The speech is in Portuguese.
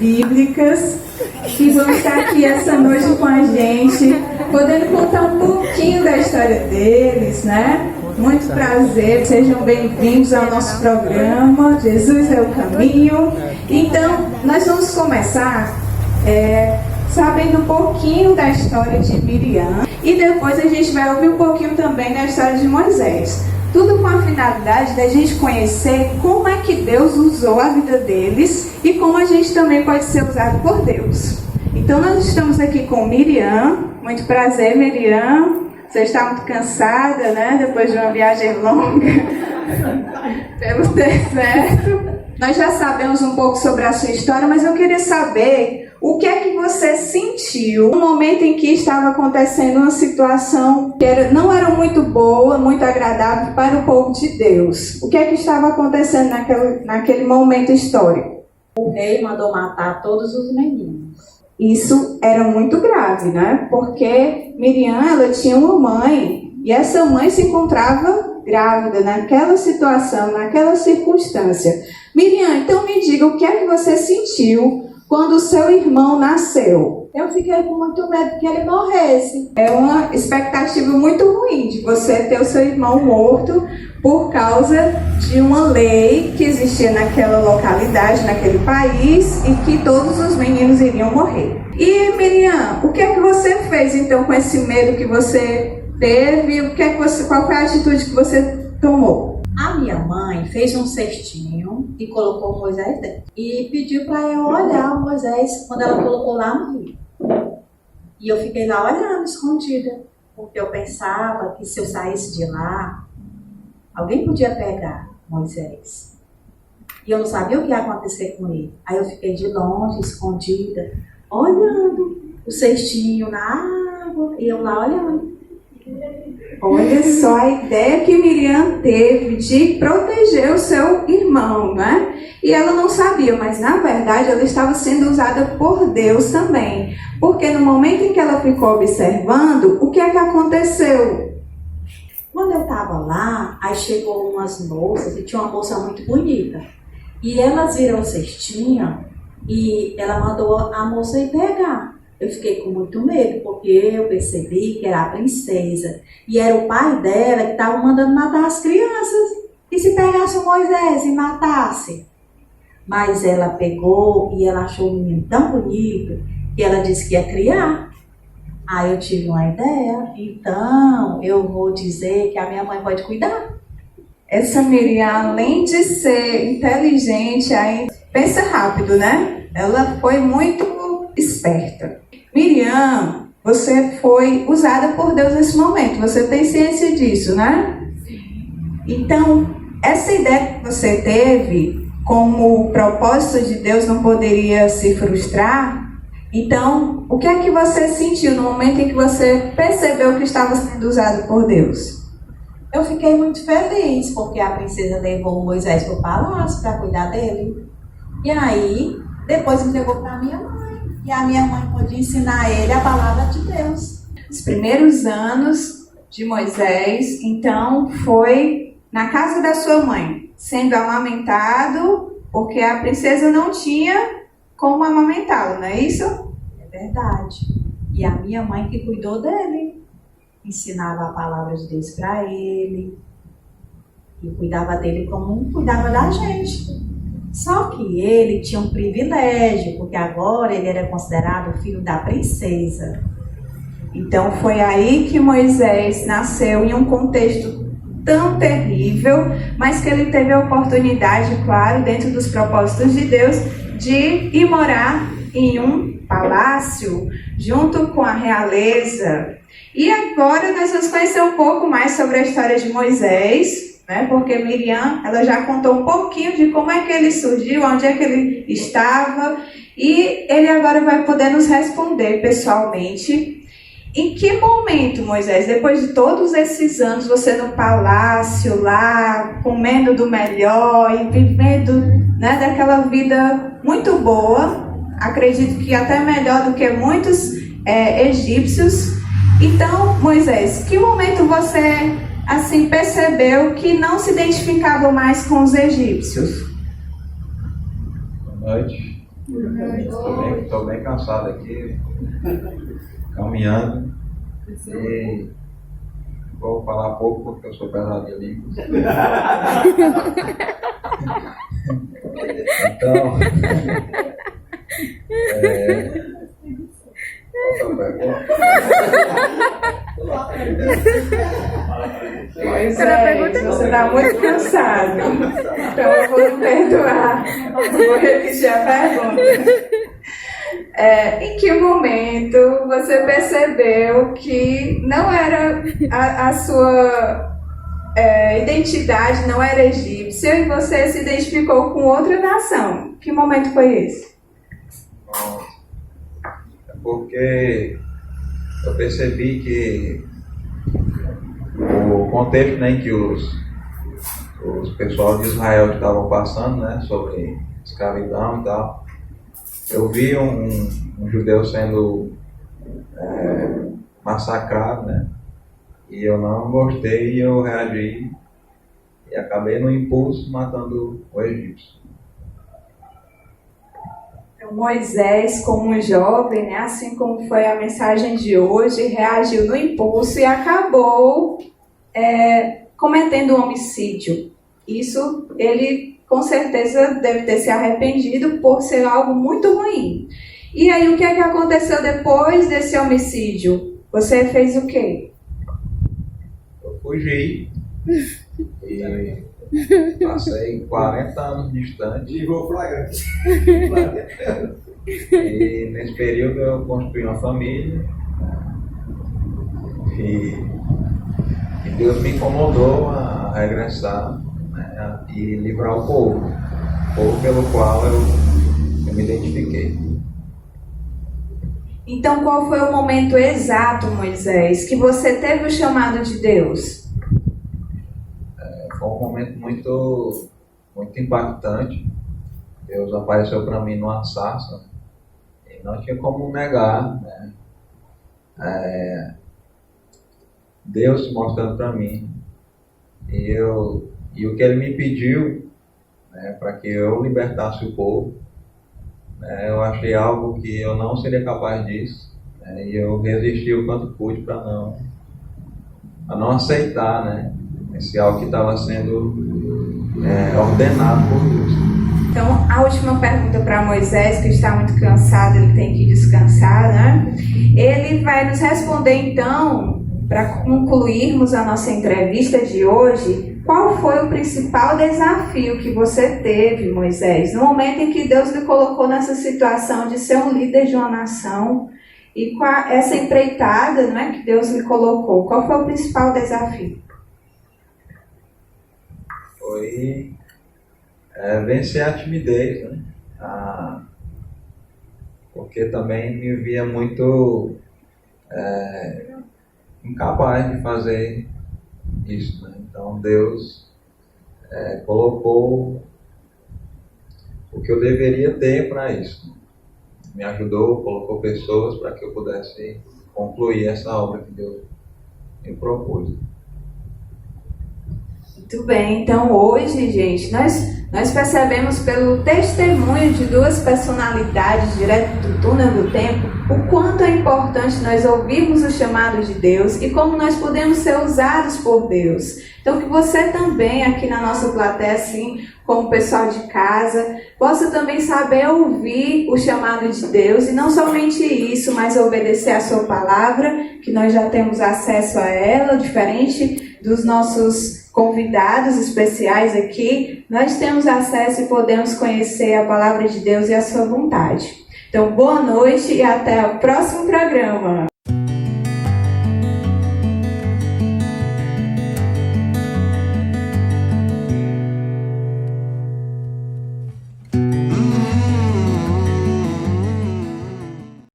bíblicas que vão estar aqui essa noite com a gente, podendo contar um pouquinho da história deles, né? Muito prazer, sejam bem-vindos ao nosso programa Jesus é o Caminho. Então, nós vamos começar sabendo um pouquinho da história de Miriam e depois a gente vai ouvir um pouquinho também da história de Moisés. Tudo com a finalidade da gente conhecer como é que Deus usou a vida deles e como a gente também pode ser usado por Deus. Então nós estamos aqui com Miriam. Muito prazer, Miriam. Você está muito cansada, né? Depois de uma viagem longa pelo deserto. Nós já sabemos um pouco sobre a sua história, mas eu queria saber o que é que você sentiu no momento em que estava acontecendo uma situação que não era muito boa, muito agradável para o povo de Deus. O que é que estava acontecendo naquele momento histórico? O rei mandou matar todos os meninos. Isso era muito grave, né? Porque Miriam, ela tinha uma mãe e essa mãe se encontrava grávida naquela situação, naquela circunstância. Miriam, então me diga o que é que você sentiu quando o seu irmão nasceu? Eu fiquei com muito medo que ele morresse. É uma expectativa muito ruim de você ter o seu irmão morto por causa de uma lei que existia naquela localidade, naquele país, e que todos os meninos iriam morrer. E Miriam, o que é que você fez então com esse medo que você teve? Qual foi a atitude que você tomou? A minha mãe fez um cestinho e colocou o Moisés dentro. E pediu para eu olhar o Moisés quando ela colocou lá no rio. E eu fiquei lá olhando, escondida. Porque eu pensava que se eu saísse de lá, alguém podia pegar Moisés. E eu não sabia o que ia acontecer com ele. Aí eu fiquei de longe, escondida, olhando o cestinho na água. E eu lá olhando. Olha só a ideia que Miriam teve de proteger o seu irmão, né? E ela não sabia, mas na verdade ela estava sendo usada por Deus também. Porque no momento em que ela ficou observando, o que é que aconteceu? Quando eu estava lá, aí chegou umas moças, e tinha uma moça muito bonita. E elas viram o cestinho e ela mandou a moça ir pegar. Eu fiquei com muito medo, porque eu percebi que era a princesa. E era o pai dela que estava mandando matar as crianças. E se pegasse o Moisés e matasse? Mas ela pegou e ela achou o menino tão bonito que ela disse que ia criar. Aí eu tive uma ideia. Então, eu vou dizer que a minha mãe pode cuidar. Essa Miriam, além de ser inteligente, aí pensa rápido, né? Ela foi muito esperta. Miriam, você foi usada por Deus nesse momento. Você tem ciência disso, né? Então, essa ideia que você teve, como o propósito de Deus não poderia se frustrar, então, o que é que você sentiu no momento em que você percebeu que estava sendo usado por Deus? Eu fiquei muito feliz, porque a princesa levou o Moisés para o palácio para cuidar dele. E aí, depois entregou para minha mãe. E a minha mãe pôde ensinar ele a palavra de Deus. Os primeiros anos de Moisés, então, foi na casa da sua mãe, sendo amamentado, porque a princesa não tinha como amamentá-lo, não é isso? É verdade. E a minha mãe que cuidou dele, ensinava a palavra de Deus para ele, e cuidava dele como cuidava da gente. Só que ele tinha um privilégio, porque agora ele era considerado o filho da princesa. Então foi aí que Moisés nasceu em um contexto tão terrível, mas que ele teve a oportunidade, claro, dentro dos propósitos de Deus, de ir morar em um palácio, junto com a realeza. E agora nós vamos conhecer um pouco mais sobre a história de Moisés, né? Porque Miriam, ela já contou um pouquinho de como é que ele surgiu, onde é que ele estava, e ele agora vai poder nos responder pessoalmente. Em que momento, Moisés, depois de todos esses anos, você no palácio lá, comendo do melhor e vivendo, né, daquela vida muito boa, acredito que até melhor do que muitos egípcios. Então, Moisés, que momento você assim percebeu que não se identificava mais com os egípcios? Boa noite. Estou bem cansado aqui, caminhando. E vou falar pouco porque eu sou pesado de língua. Então, Pois é, você está muito cansado. Então eu vou me perdoar. Vou repetir a pergunta. Em que momento você percebeu que não era a sua identidade, não era egípcia, e você se identificou com outra nação? Que momento foi esse? Porque eu percebi que o contexto, né, em que os pessoal de Israel estavam passando, né, sobre escravidão e tal, eu vi um judeu sendo massacrado, né, e eu não gostei e eu reagi e acabei no impulso matando o egípcio. Moisés, como um jovem, né, assim como foi a mensagem de hoje, reagiu no impulso e acabou cometendo um homicídio. Isso ele com certeza deve ter se arrependido por ser algo muito ruim. E aí o que é que aconteceu depois desse homicídio? Você fez o quê? Eu fugi e passei 40 anos distante. Livrou flagrante. E nesse período eu construí uma família. E Deus me incomodou a regressar, né, e livrar o povo pelo qual eu me identifiquei. Então qual foi o momento exato, Moisés, que você teve o chamado de Deus? Foi um momento muito impactante. Deus apareceu para mim numa sarça e não tinha como negar, né? Deus se mostrando para mim e o que Ele me pediu, né, para que eu libertasse o povo, né, eu achei algo que eu não seria capaz disso, né, e eu resisti o quanto pude para não aceitar, né, esse algo que estava sendo ordenado por Deus. Então, a última pergunta para Moisés, que está muito cansado, ele tem que descansar, né? Ele vai nos responder, então, para concluirmos a nossa entrevista de hoje, qual foi o principal desafio que você teve, Moisés, no momento em que Deus lhe colocou nessa situação de ser um líder de uma nação e com essa empreitada, né, que Deus lhe colocou? Qual foi o principal desafio? Foi vencer a timidez, né? Porque também me via muito incapaz de fazer isso, né? Então Deus colocou o que eu deveria ter para isso. Me ajudou, colocou pessoas para que eu pudesse concluir essa obra que Deus me propôs. Muito bem, então hoje, gente, nós percebemos pelo testemunho de duas personalidades direto do túnel do tempo o quanto é importante nós ouvirmos o chamado de Deus e como nós podemos ser usados por Deus. Então que você também aqui na nossa plateia, assim como o pessoal de casa, possa também saber ouvir o chamado de Deus e não somente isso, mas obedecer a sua palavra, que nós já temos acesso a ela, diferente dos nossos convidados especiais aqui, nós temos acesso e podemos conhecer a palavra de Deus e a sua vontade. Então, boa noite e até o próximo programa.